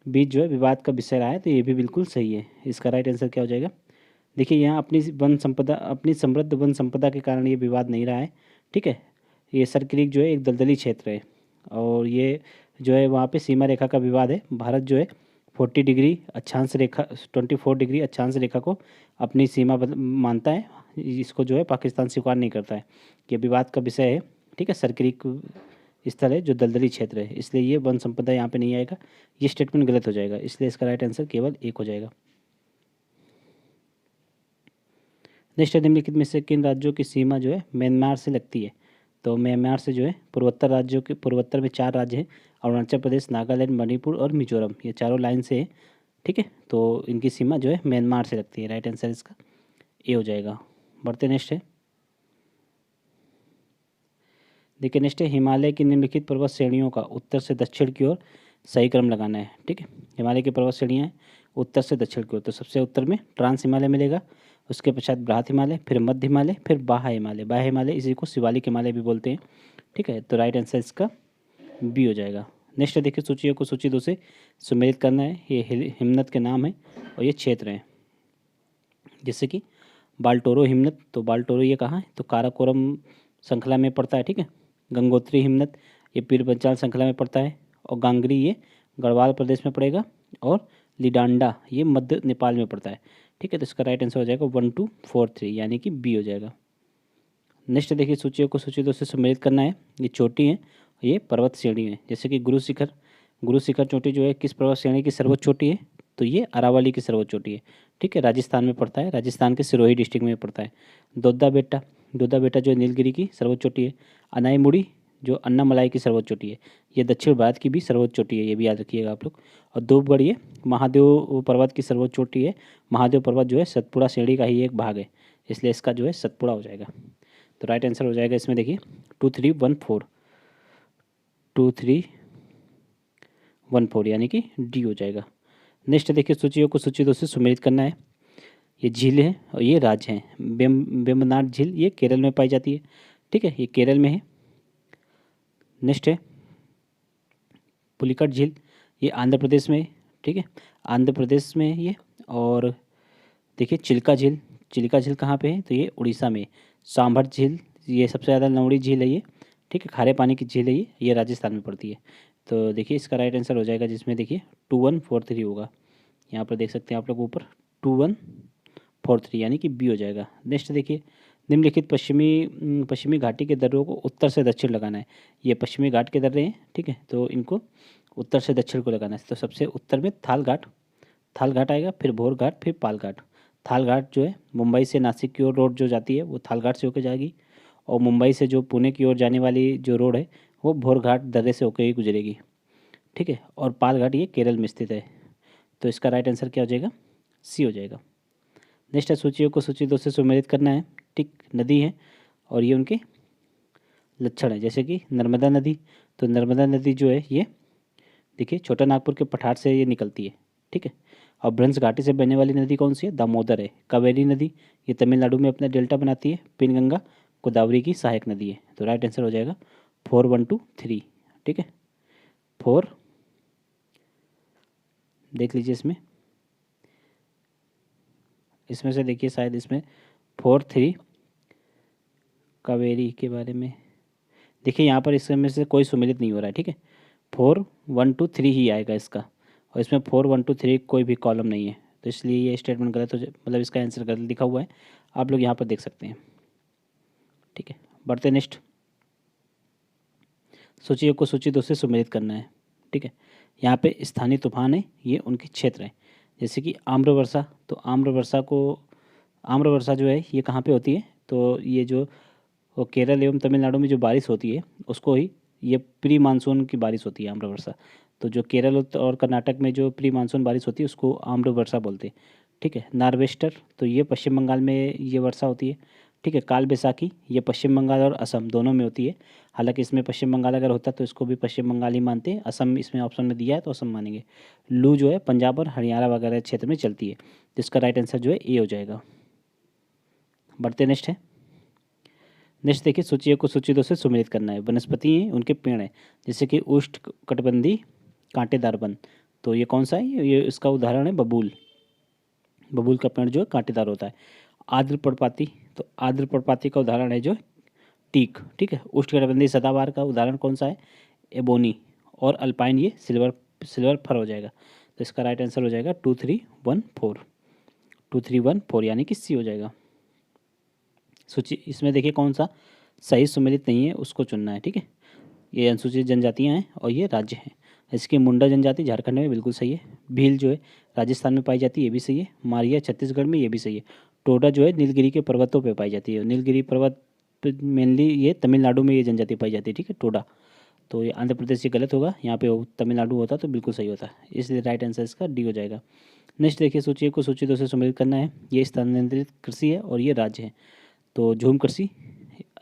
बीच जो है विवाद का विषय रहा है, तो ये भी बिल्कुल सही है। इसका राइट आंसर क्या हो जाएगा? देखिए यहाँ अपनी समृद्ध वन संपदा के कारण ये विवाद नहीं रहा है। ठीक है, ये सर क्रीक जो है एक दलदली क्षेत्र है, और ये जो है वहाँ पे सीमा रेखा का विवाद है। भारत जो है 40 डिग्री अक्षांश रेखा 24 डिग्री अक्षांश रेखा को अपनी सीमा मानता है, इसको जो है पाकिस्तान स्वीकार नहीं करता है। ये विवाद का विषय है। ठीक है, सर क्रीक स्थल है जो दलदली क्षेत्र है, इसलिए ये वन संपदा यहाँ पे नहीं आएगा। ये स्टेटमेंट गलत हो जाएगा, इसलिए इसका राइट आंसर केवल एक हो जाएगा। नेक्स्ट है, निम्नलिखित में से किन राज्यों की सीमा जो है म्यांमार से लगती है? तो म्यांमार से जो है पूर्वोत्तर में 4 राज्य हैं, अरुणाचल प्रदेश, नागालैंड, मणिपुर और मिजोरम, ये चारों लाइन से है। ठीक है, तो इनकी सीमा जो है म्यांमार से लगती है। राइट आंसर इसका ए हो जाएगा। बढ़ते नेक्स्ट है, देखिए नेक्स्ट है, हिमालय की निम्नलिखित पर्वत श्रेणियों का उत्तर से दक्षिण की ओर सही क्रम लगाना है। ठीक है, हिमालय की पर्वत श्रेणियाँ हैं उत्तर से दक्षिण की ओर, तो सबसे उत्तर में ट्रांस हिमालय मिलेगा, उसके पश्चात बृहत हिमालय, फिर मध्य हिमालय, फिर बाह्य हिमालय। बाह्य हिमालय इसी को शिवालिक हिमालय भी बोलते हैं। ठीक है, तो राइट आंसर इसका बी हो जाएगा। नेक्स्ट देखिए, सूचियों को सूची 2 से सुमेलित करना है। ये हिमनद के नाम है और ये क्षेत्र हैं, जैसे कि बाल्टोरो हिमनद, तो बाल्टोरो ये कहाँ है? तो काराकोरम श्रृंखला में पड़ता है। ठीक है, गंगोत्री हिमनद ये पीर पंचाल श्रृंखला में पड़ता है, और गांगरी ये गढ़वाल प्रदेश में पड़ेगा, और लिडांडा ये मध्य नेपाल में पड़ता है। ठीक है, तो इसका राइट आंसर हो जाएगा 1 2 4 3, यानी कि बी हो जाएगा। नेक्स्ट देखिए, सूचियों को सूची 2 से सम्मिलित करना है। ये चोटी हैं, ये पर्वत श्रेणी है, जैसे कि गुरु शिखर चोटी जो है किस पर्वत श्रेणी की सर्वोच्च चोटी है? तो ये अरावली की सर्वोच्च चोटी है। ठीक है, राजस्थान में पड़ता है, राजस्थान के सिरोही डिस्ट्रिक्ट में पड़ता है। दोद्दा बेटा जो है नीलगिरी की सर्वोच्च चोटी है। अनाईमुड़ी जो अन्नामलाई की सर्वोच्च चोटी है, ये दक्षिण भारत की भी सर्वोच्च चोटी है, ये भी याद रखिएगा आप लोग। और धूपगढ़ ये महादेव पर्वत की सर्वोच्च चोटी है। महादेव पर्वत जो है सतपुड़ा श्रेणी का ही एक भाग है, इसलिए इसका जो है सतपुड़ा हो जाएगा। तो राइट आंसर हो जाएगा इसमें देखिए 2 3 1 4, 2 3 1 4, यानी कि डी हो जाएगा। नेक्स्ट देखिए, सूचियों को सूची 2 से सुमेलित करना है। ये झील है और ये राज्य हैं। वेम्बनाड झील ये केरल में पाई जाती है। ठीक है, ये केरल में है। नेक्स्ट है पुलिकट झील, ये आंध्र प्रदेश में है। ठीक है, आंध्र प्रदेश में है ये। और देखिए चिल्का झील कहाँ पे है? तो ये उड़ीसा में। सांभर झील ये सबसे ज़्यादा लंबी झील है ये। ठीक है, खारे पानी की झील है ये राजस्थान में पड़ती है। तो देखिए इसका राइट आंसर हो जाएगा, जिसमें देखिए 2 1 4 3 होगा। यहाँ पर देख सकते हैं आप लोग ऊपर 2 1 4 3, यानी कि बी हो जाएगा। नेक्स्ट देखिए, निम्नलिखित पश्चिमी घाटी के दर्रों को उत्तर से दक्षिण लगाना है। ये पश्चिमी घाट के दर्रे हैं। ठीक है, तो इनको उत्तर से दक्षिण को लगाना है। तो सबसे उत्तर में थाल घाट आएगा, फिर भोर घाट, फिर पाल घाट। थाल घाट जो है मुंबई से नासिक की ओर रोड जो जाती है वो थाल घाट से होकर जाएगी, और मुंबई से जो पुणे की ओर जाने वाली जो रोड है वो भोर घाट दर्रे से होकर ही गुजरेगी। ठीक है, और पाल घाट ये केरल में स्थित है। तो इसका राइट आंसर क्या हो जाएगा? सी हो जाएगा। नेक्स्ट है, सूचियों को सूची 2 से सुमेलित करना है। ठीक, नदी है और ये उनके लक्षण है, जैसे कि नर्मदा नदी। तो नर्मदा नदी जो है ये देखिए छोटा नागपुर के पठार से ये निकलती है। ठीक है, और भ्रंश घाटी से बहने वाली नदी कौन सी है? दामोदर है। कावेरी नदी ये तमिलनाडु में अपना डेल्टा बनाती है। पिनगंगा गोदावरी की सहायक नदी है। तो राइट आंसर हो जाएगा 4 1 2 3। ठीक है, 4 देख लीजिए इसमें से देखिए शायद इसमें 4 3 कावेरी के बारे में देखिए, यहाँ पर इसमें से कोई सुमेलित नहीं हो रहा है। ठीक है, 4 1 2 3 ही आएगा इसका, और इसमें 4 1 2 3 कोई भी कॉलम नहीं है। तो इसलिए ये स्टेटमेंट गलत हो जाए, मतलब इसका आंसर गलत लिखा हुआ है, आप लोग यहाँ पर देख सकते हैं। ठीक है, बढ़ते नेक्स्ट। सूची 1 को सूची 2 से सुमेलित करना है। ठीक है, यहाँ पे स्थानीय तूफान है, ये उनके क्षेत्र हैं। जैसे कि आम्र वर्षा, तो आम्र वर्षा जो है ये कहाँ पे होती है, तो ये जो वो केरल एवं तमिलनाडु में जो बारिश होती है उसको ही ये प्री मानसून की बारिश होती है आम्र वर्षा। तो जो केरल और कर्नाटक में जो प्री मानसून बारिश होती है उसको आम्र वर्षा बोलते हैं। ठीक है, नार्वेस्टर, तो ये पश्चिम बंगाल में ये वर्षा होती है। ठीक है, काल बैसाखी, ये पश्चिम बंगाल और असम दोनों में होती है। हालांकि इसमें पश्चिम बंगाल अगर होता तो इसको भी पश्चिम बंगाल ही मानते हैं, असम इसमें ऑप्शन में दिया है तो असम मानेंगे। लू जो है पंजाब और हरियाणा वगैरह क्षेत्र में चलती है, तो इसका राइट आंसर जो है ए हो जाएगा। बढ़ते नेक्स्ट है। नेक्स्ट देखिए, सूची 1 को सूची 2 से सुमेलित करना है। वनस्पति हैं, उनके पेड़ हैं, जैसे कि उष्ण कटिबंधी कांटेदार वन, तो ये कौन सा है, ये इसका उदाहरण है बबूल। बबूल का पेड़ जो है कांटेदार होता है। आर्द्र पर्णपाती, तो आर्द्र पर्णपाती का उदाहरण है जो टीक। ठीक है, उष्णकटिबंधीय सदाबहार का उदाहरण कौन सा है, एबोनी। और अल्पाइन ये सिल्वर फर हो जाएगा। तो इसका राइट आंसर हो जाएगा 2314, 2314 यानी कि सी हो जाएगा। सूची इसमें देखिए कौन सा सही सुमेलित नहीं है उसको चुनना है। ठीक है, ये अनुसूचित जनजातियाँ हैं और ये राज्य हैं। इसकी मुंडा जनजाति झारखंड में बिल्कुल सही है। भील जो है राजस्थान में पाई जाती है, ये भी सही है। मारिया छत्तीसगढ़ में, ये भी सही है। टोडा जो है नीलगिरी के पर्वतों पे पाई जाती है, नीलगिरी पर्वत मेनली ये तमिलनाडु में ये जनजाति पाई जाती है। ठीक है, टोडा, तो ये आंध्र प्रदेश से गलत होगा, यहाँ पे तमिलनाडु होता तो बिल्कुल सही होता, इसलिए राइट आंसर इसका डी हो जाएगा। नेक्स्ट देखिए, सूची 1 को सूची 2 से सुमेलित करना है। ये स्थानांतरित कृषि है और ये राज्य है। तो झूम कृषि,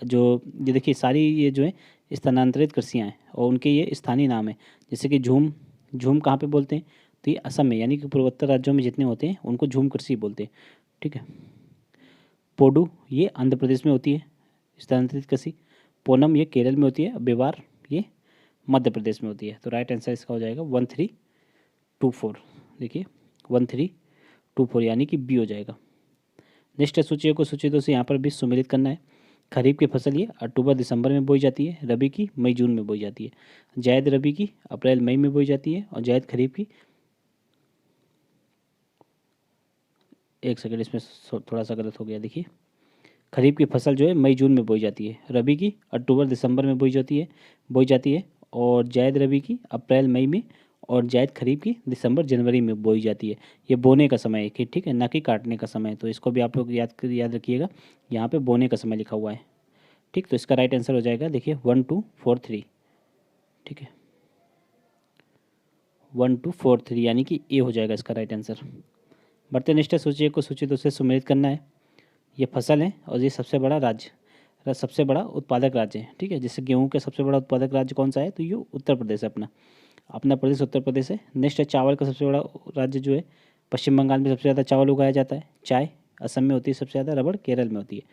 जो ये देखिए सारी ये जो है स्थानांतरित कृषियाँ हैं और उनके ये स्थानीय नाम है। जैसे कि झूम, झूम कहाँ पे बोलते हैं, तो ये असम में, यानी कि पूर्वोत्तर राज्यों में जितने होते हैं उनको झूम कृषि बोलते हैं। ठीक है, पोडू ये आंध्र प्रदेश में होती है स्थानांतरित कृषि। पोनम ये केरल में होती है। बेवार ये मध्य प्रदेश में होती है। तो राइट आंसर इसका हो जाएगा 1324। देखिए 1324 यानी कि बी हो जाएगा। नेक्स्ट सूची को सूची 2 से यहाँ पर भी सुमेलित करना है। खरीफ की फसल ये अक्टूबर दिसंबर में बोई जाती है। रबी की मई जून में बोई जाती है। जायद रबी की अप्रैल मई में बोई जाती है और जायद खरीफ की, एक सेकंड इसमें थोड़ा सा गलत हो गया। देखिए खरीफ की फसल जो है मई जून में बोई जाती है। रबी की अक्टूबर दिसंबर में बोई जाती है और जायद रबी की अप्रैल मई में और जायद खरीफ की दिसंबर जनवरी में बोई जाती है। ये बोने का समय है कि, ठीक है, ना कि काटने का समय। तो इसको भी आप लोग याद रखिएगा, यहाँ पे बोने का समय लिखा हुआ है। ठीक, तो इसका राइट आंसर हो जाएगा देखिए 1243। ठीक है, 1243 यानी कि ए हो जाएगा इसका राइट आंसर। बढ़ते नेक्स्ट है, सूची 1 को सूची 2 से सुमेलित करना है। ये फसल है और ये सबसे बड़ा राज्य, सबसे बड़ा उत्पादक राज्य है। ठीक है, जैसे गेहूं के सबसे बड़ा उत्पादक राज्य कौन सा है, तो ये उत्तर प्रदेश है। अपना प्रदेश उत्तर प्रदेश है। नेक्स्ट है चावल का सबसे बड़ा राज्य जो है पश्चिम बंगाल में सबसे ज़्यादा चावल उगाया जाता है। चाय असम में होती है सबसे ज़्यादा, रबड़ केरल में होती है।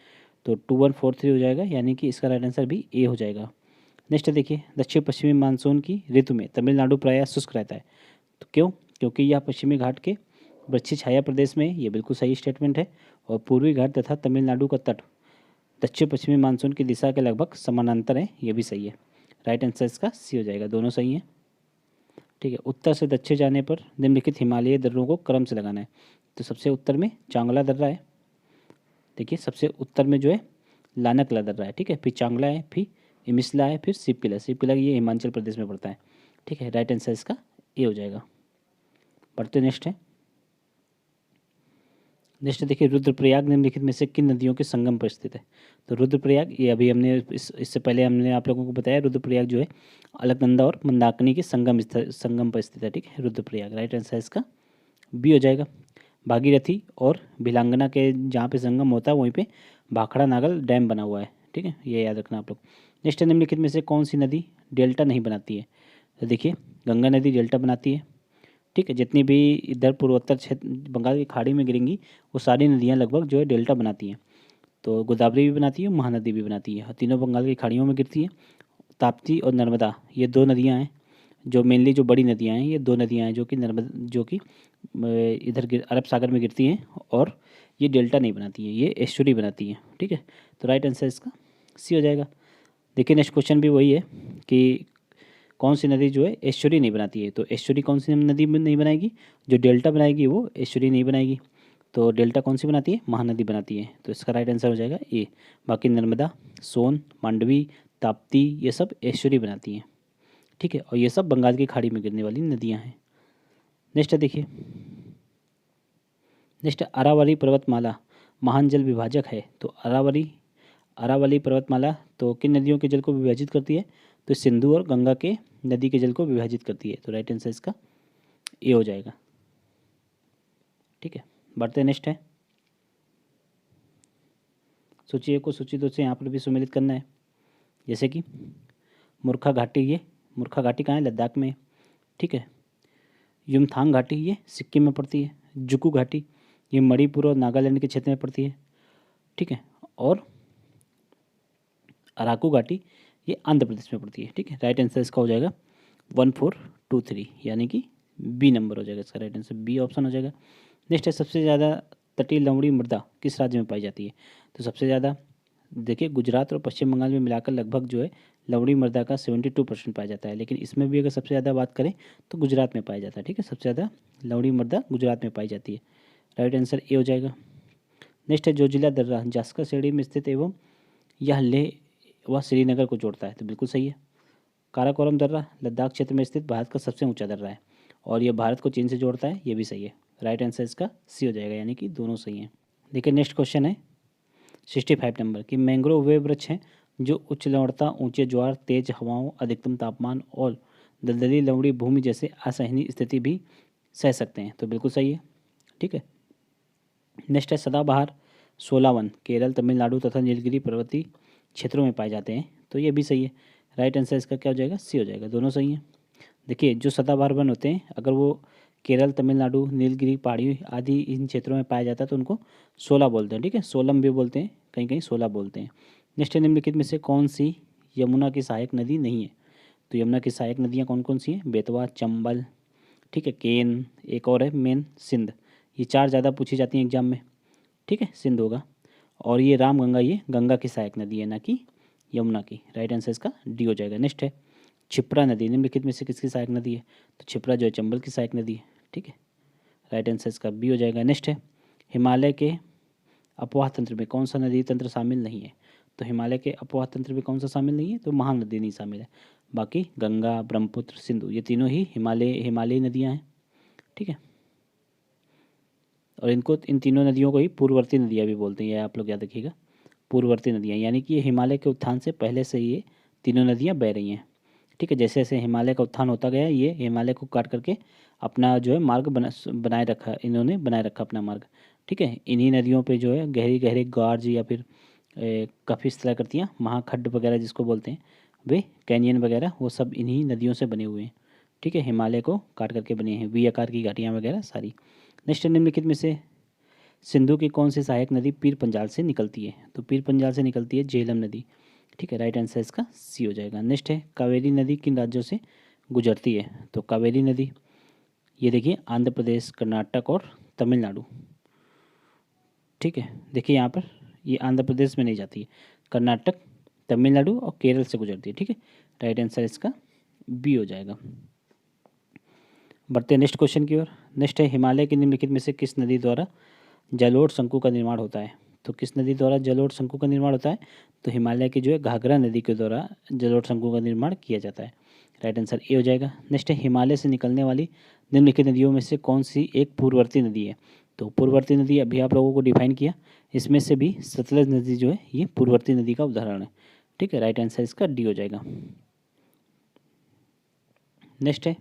तो 2143 हो जाएगा, यानी कि इसका राइट आंसर भी ए हो जाएगा। नेक्स्ट देखिए, दक्षिण पश्चिमी मानसून की ऋतु में तमिलनाडु प्रायः शुष्क रहता है। तो क्यों, क्योंकि यह पश्चिमी घाट के वृक्षी छाया प्रदेश में, ये बिल्कुल सही स्टेटमेंट है। और पूर्वी घाट तथा तमिलनाडु का तट दक्षिण पश्चिमी मानसून की दिशा के लगभग समानांतर है, ये भी सही है। राइट आंसर इसका सी हो जाएगा, दोनों सही हैं। ठीक है, उत्तर से दक्षिण जाने पर निम्नलिखित हिमालयी दर्रों को क्रम से लगाना है। तो सबसे उत्तर में चांगला दर्रा है। देखिए सबसे उत्तर में जो है लानकला दर्रा है। ठीक है, फिर चांगला है, फिर इमिसला है, फिर शिवकिला ये हिमाचल प्रदेश में पड़ता है। ठीक है, राइट आंसर इसका ए हो जाएगा। बढ़ते नेक्स्ट है। नेक्स्ट देखिए, रुद्रप्रयाग निम्नलिखित में से किन नदियों के संगम पर स्थित है। तो रुद्रप्रयाग ये अभी हमने इससे पहले हमने आप लोगों को बताया, रुद्रप्रयाग जो है अलकनंदा और मंदाकिनी के संगम पर स्थित है। ठीक है, रुद्रप्रयाग राइट आंसर इसका बी हो जाएगा। भागीरथी और भिलांगना के जहाँ पे संगम होता है वहीं पे भाखड़ा नागल डैम बना हुआ है। ठीक है, ये याद रखना आप लोग। नेक्स्ट निम्नलिखित में से कौन सी नदी डेल्टा नहीं बनाती है। तो देखिए गंगा नदी डेल्टा बनाती है। ठीक है, जितनी भी इधर पूर्वोत्तर क्षेत्र बंगाल की खाड़ी में गिरेंगी वो सारी नदियाँ लगभग जो है डेल्टा बनाती हैं। तो गोदावरी भी बनाती है, महानदी भी बनाती है, तीनों बंगाल की खाड़ियों में गिरती हैं। ताप्ती और नर्मदा ये दो नदियाँ हैं जो मेनली जो बड़ी नदियाँ हैं, ये दो नदियाँ हैं जो कि इधर अरब सागर में गिरती हैं और ये डेल्टा नहीं बनाती हैं, ये एस्चुरी बनाती हैं। ठीक है, तो राइट आंसर इसका सी हो जाएगा। देखिए नेक्स्ट क्वेश्चन भी वही है कि कौन सी नदी जो है एस्चुरी नहीं बनाती है, तो एस्चुरी कौन सी नदी नहीं बनाएगी, जो डेल्टा बनाएगी वो एस्चुरी नहीं बनाएगी। तो डेल्टा कौन सी बनाती है, महानदी बनाती है, तो इसका राइट आंसर हो जाएगा ए। बाकी नर्मदा, सोन, मांडवी, ताप्ती ये सब एस्चुरी बनाती हैं, ठीक है, और ये सब बंगाल की खाड़ी में गिरने वाली नदियाँ हैं। नेक्स्ट देखिए, नेक्स्ट अरावली पर्वतमाला महान जल विभाजक है, तो अरावली पर्वतमाला तो किन नदियों के जल को विभाजित करती है, तो सिंधु और गंगा के नदी के जल को विभाजित करती है, तो राइट आंसर इसका ए हो जाएगा, ठीक है। बढ़ते नेक्स्ट है, सूची 1 को सूची 2 से यहाँ पर भी सम्मिलित करना है। जैसे कि मुर्खा घाटी, ये मुर्खा घाटी कहाँ है, लद्दाख में, ठीक है। युमथांग घाटी ये सिक्किम में पड़ती है। जुकू घाटी ये मणिपुर और नागालैंड के क्षेत्र में पड़ती है, ठीक है। और अराकू घाटी ये आंध्र प्रदेश में पड़ती है, ठीक है। राइट आंसर इसका हो जाएगा 1423, यानी कि बी नंबर हो जाएगा इसका राइट आंसर, बी ऑप्शन हो जाएगा। नेक्स्ट है, सबसे ज़्यादा तटीय लवणी मृदा किस राज्य में पाई जाती है, तो सबसे ज़्यादा देखिए गुजरात और पश्चिम बंगाल में मिलाकर लगभग जो है लवणी मृदा का 72% पाया जाता है, लेकिन इसमें भी अगर सबसे ज़्यादा बात करें तो गुजरात में पाया जाता है, ठीक है। सबसे ज़्यादा लवणी मृदा गुजरात में पाई जाती है, राइट आंसर ए हो जाएगा। नेक्स्ट है, जोजिला दर्रा जास्कर श्रेणी में स्थित एवं यह लेह व श्रीनगर को जोड़ता है, तो बिल्कुल सही है। काराकोरम दर्रा लद्दाख क्षेत्र में स्थित भारत का सबसे ऊंचा दर्रा है और यह भारत को चीन से जोड़ता है, ये भी सही है। राइट आंसर इसका सी हो जाएगा, यानी कि दोनों सही हैं। देखिए नेक्स्ट क्वेश्चन है 65 नंबर कि मैंग्रोव वे वृक्ष हैं जो उच्च लवणता, ऊंचे ज्वार, तेज हवाओं, अधिकतम तापमान और दलदली लवणी भूमि जैसे असहनीय स्थिति भी सह सकते हैं, तो बिल्कुल सही है, ठीक है। नेक्स्ट है, सदाबहार सोलावन केरल, तमिलनाडु तथा नीलगिरी पर्वतीय क्षेत्रों में पाए जाते हैं, तो ये भी सही है। राइट आंसर इसका क्या हो जाएगा, सी हो जाएगा, दोनों सही हैं। देखिए जो सदाबहार वन होते हैं अगर वो केरल, तमिलनाडु, नीलगिरी पहाड़ी आदि इन क्षेत्रों में पाया जाता है तो उनको सोला बोलते हैं, ठीक है। सोलम भी बोलते हैं, कहीं कहीं सोला बोलते हैं। नेक्स्ट निम्नलिखित में से कौन सी यमुना की सहायक नदी नहीं है, तो यमुना की सहायक नदियाँ कौन कौन सी हैं, बेतवा, चंबल, ठीक है, केन, एक और है मेन सिंध, ये 4 ज़्यादा पूछी जाती हैं एग्जाम में, ठीक है, सिंध होगा। और ये रामगंगा ये गंगा की सहायक नदी है, ना कि यमुना की। राइट आंसर इसका डी हो जाएगा। नेक्स्ट है, क्षिप्रा नदी निम्नलिखित में से किसकी सहायक नदी है, तो क्षिप्रा जो है चंबल की सहायक नदी है, ठीक है। राइट आंसर इसका बी हो जाएगा। नेक्स्ट है, हिमालय के अपवाह तंत्र में कौन सा नदी तंत्र शामिल नहीं है, तो हिमालय के अपवाह तंत्र में कौन सा शामिल नहीं है, तो महानदी नहीं शामिल है। बाकी गंगा, ब्रह्मपुत्र, सिंधु ये तीनों ही हिमालयी नदियाँ हैं, ठीक है। और इनको इन तीनों नदियों को ही पूर्ववर्ती नदियाँ भी बोलते हैं, ये आप लोग याद रखिएगा, पूर्ववर्ती नदियाँ, यानी कि ये हिमालय के उत्थान से पहले से ये तीनों नदियाँ बह रही हैं, ठीक है। जैसे जैसे हिमालय का उत्थान होता गया ये हिमालय को काट करके अपना जो है मार्ग बनाए रखा, इन्होंने बनाए रखा अपना मार्ग, ठीक है। इन्हीं नदियों पे जो है गहरी गहरी गार्ज या फिर काफ़ी स्थलाकृतियाँ, महाखड्ड वगैरह जिसको बोलते हैं, वे कैनियन वगैरह वो सब इन्हीं नदियों से बने हुए हैं, ठीक है। हिमालय को काट करके बने हैं वी आकार की घाटियाँ वगैरह सारी। नेक्स्ट निम्नलिखित में से सिंधु की कौन सी सहायक नदी पीर पंजाल से निकलती है, तो पीर पंजाल से निकलती है झेलम नदी, ठीक है। राइट आंसर इसका सी हो जाएगा। नेक्स्ट है, कावेरी नदी किन राज्यों से गुजरती है, तो कावेरी नदी ये देखिए आंध्र प्रदेश, कर्नाटक और तमिलनाडु, ठीक है। देखिए यहाँ पर ये आंध्र प्रदेश में नहीं जाती है, कर्नाटक, तमिलनाडु और केरल से गुजरती है, ठीक है। राइट आंसर इसका बी हो जाएगा। बढ़ते हैं नेक्स्ट क्वेश्चन की ओर। नेक्स्ट है, हिमालय की निम्नलिखित में से किस नदी द्वारा जलोढ़ शंकु का निर्माण होता है, तो किस नदी द्वारा जलोढ़ शंकु का निर्माण होता है, तो हिमालय की जो है घाघरा नदी के द्वारा जलोढ़ शंकु का निर्माण किया जाता है। राइट आंसर ए हो जाएगा। नेक्स्ट है, हिमालय से निकलने वाली निम्नलिखित नदियों में से कौन सी एक पूर्ववर्ती नदी है, तो पूर्ववर्ती नदी अभी आप लोगों को डिफाइन किया, इसमें से भी सतलज नदी जो है ये पूर्ववर्ती नदी का उदाहरण है, ठीक है। राइट आंसर इसका डी हो जाएगा। नेक्स्ट है,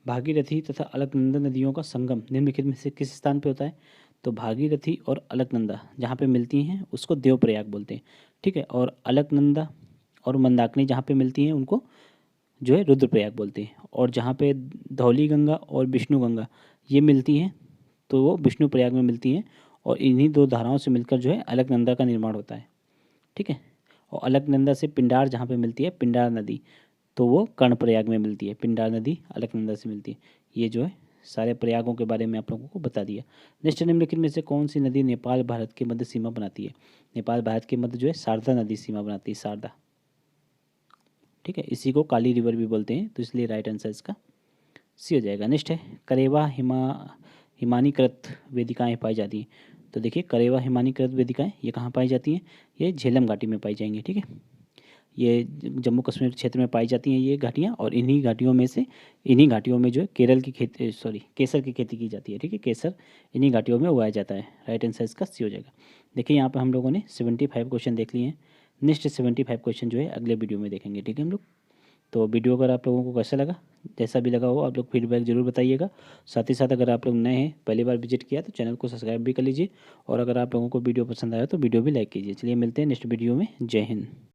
भागीरथी तथा अलकनंदा नदियों का संगम निम्नलिखित में से किस स्थान पे होता है, तो भागीरथी और अलकनंदा जहाँ पे मिलती हैं उसको देवप्रयाग बोलते हैं, ठीक है। और अलकनंदा और मंदाकिनी जहाँ पे मिलती हैं उनको जो है रुद्रप्रयाग बोलते हैं। और जहाँ पे धौली गंगा और विष्णु गंगा ये मिलती हैं तो वो विष्णु प्रयाग में मिलती हैं, और इन्हीं 2 धाराओं से मिलकर जो है अलकनंदा का निर्माण होता है, ठीक है। और अलकनंदा से पिंडार जहाँ पे मिलती है पिंडार नदी, तो वो कर्णप्रयाग में मिलती है, पिंडार नदी अलकनंदा से मिलती है। ये जो है सारे प्रयागों के बारे में आप लोगों को बता दिया। नेक्स्ट निम्नलिखित में से कौन सी नदी नेपाल भारत के मध्य सीमा बनाती है, नेपाल भारत के मध्य जो है शारदा नदी सीमा बनाती है, शारदा, ठीक है, इसी को काली रिवर भी बोलते हैं, तो इसलिए राइट आंसर इसका सी हो जाएगा। नेक्स्ट है करेवा हिमानीकृत वेदिकाएं पाई जाती हैं। तो देखिए करेवा हिमानीकृत वेदिकाएं ये कहाँ पाई जाती हैं, ये झेलम घाटी में पाई जाएंगी। ठीक है, ये जम्मू कश्मीर क्षेत्र में पाई जाती हैं ये घाटियाँ, और इन्हीं घाटियों में से इन्हीं घाटियों में जो है केरल की खेती केसर की खेती की जाती है। ठीक है, केसर इन्हीं घाटियों में उगाया जाता है। राइट आंसर इसका सी हो जाएगा। देखिए यहाँ पर हम लोगों ने 75 क्वेश्चन देख लिए हैं। नेक्स्ट 75 क्वेश्चन जो है अगले वीडियो में देखेंगे। ठीक है हम लोग, तो वीडियो अगर आप लोगों को कैसा लगा, जैसा भी लगा हो आप लोग फीडबैक जरूर बताइएगा। साथ ही साथ अगर आप लोग नए हैं, पहली बार विजिट किया तो चैनल को सब्सक्राइब भी कर लीजिए, और अगर आप लोगों को वीडियो पसंद आया तो वीडियो भी लाइक कीजिए। चलिए मिलते हैं नेक्स्ट वीडियो में। जय हिंद।